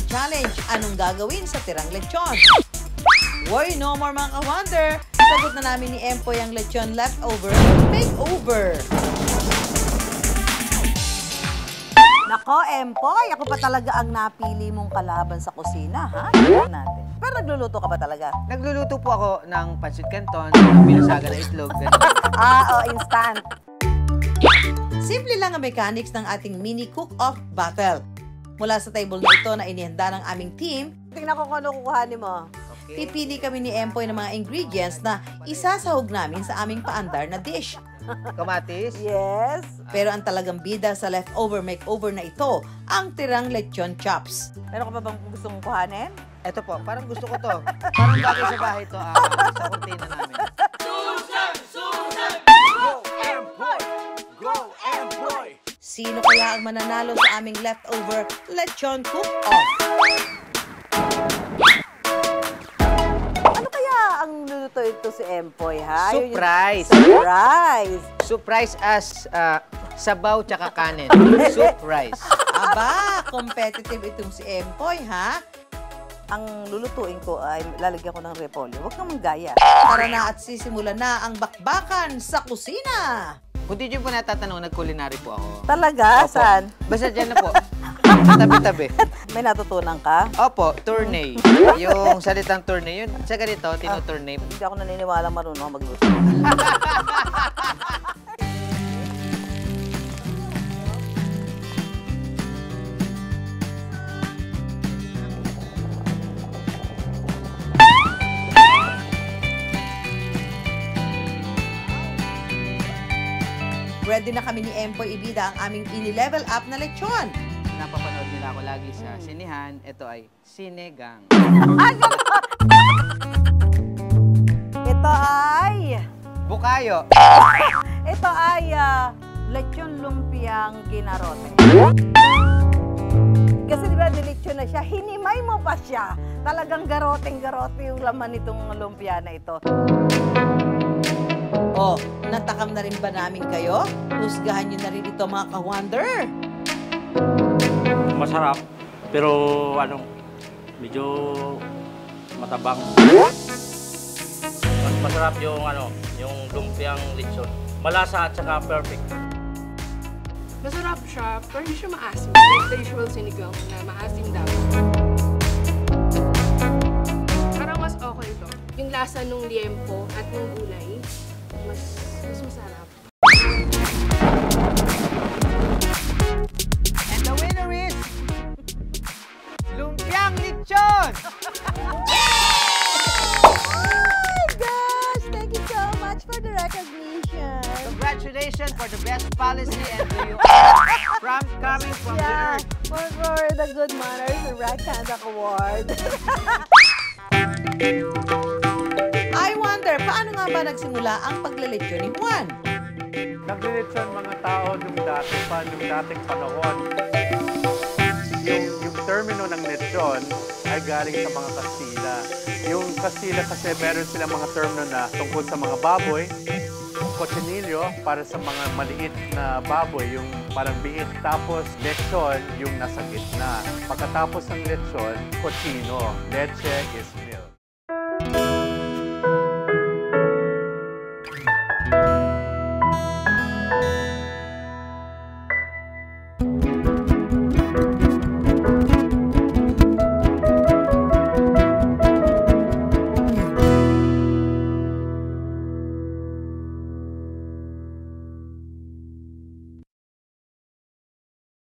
challenge. Anong gagawin sa tirang lechon? Woy, no more mga ka-wonder. Sagot na namin ni Empoy ang lechon leftover makeover. Nako, Empoy, ako pa talaga ang napili mong kalaban sa kusina, ha? Tignan natin. Pero nagluluto ka ba talaga? Nagluluto po ako ng pancit canton, binasaga na itlog. Instant. Simple lang ang mechanics ng ating mini cook-off battle. Mula sa table na ito na inihanda ng aming team, tingnan ko kung ano kukuhanin mo. Okay. Pipili kami ni Empoy ng mga ingredients na isasahog namin sa aming paandar na dish. Kamatis? Yes. Pero ang talagang bida sa leftover makeover na ito, ang tirang lechon chops. Meron ka pa bang gustong kuhanin? Ito po, parang gusto ko to. Parang bagay sa bahay to, sa kurtina namin. Susan! Susan! Go, Empoy! Go, Empoy! Sino kaya ang mananalo sa aming leftover lechon cook-off? Ano kaya ang luluto ito si Empoy, ha? Surprise! Surprise! Surprise as sabaw tsaka kanin. Surprise! Aba, competitive itong si Empoy, ha? Ang lulutuin ko ay lalagyan ko ng repolyo. Huwag kang manggaya. Tara na at sisimulan na ang bakbakan sa kusina. Kung di nyo po natatanong, nag-culinary po ako. Talaga? Opo. Saan? Basta dyan na po. Tabi-tabi. May natutunan ka? Opo, tournay. Yung salitang tournay, yun sa ganito, tinotournay. Hindi ako naniniwala marunong ako magluto. Ready na kami ni Empoy ibida ang aming ini-level up na lechon. Napapanood nila ako lagi sa sinihan. Ito ay Sinegang. Ito ay... Bukayo. Ito ay lechon lumpiang ginarote. Kasi di ba dilechon na siya, hinimay mo pa siya. Talagang garoteng-garote yung laman nitong lumpia na ito. Oh, natakam na rin ba namin kayo? Husgahan nyo na rin ito mga ka-wonder. Masarap, pero medyo matabang. Mas masarap yung lumpiang lechon. Malasa at saka perfect. Masarap siya, pero hindi siya maasim. Like the usual sinigang na maasim daw. Parang mas okay ito. Yung lasa nung liempo at nung gulay, mas masarap. And the winner is... Lumpiang Lechon! Thank you so much for the recognition. Congratulations for the best policy and to you from coming from the earth. For the Good Manners and Right Conduct Award. I wonder, paano nga ba nagsimula ang paglilitsyon ni Juan? Naglilitsyon mga tao nung dating panahon. Yung termino ng lechon ay galing sa mga Kastila. Yung Kastila kasi meron silang mga termino na tungkol sa mga baboy, cochinillo para sa mga maliit na baboy, yung parang biit. Tapos lechon yung nasa gitna. Pagkatapos ng lechon, cochino. Leche is milk.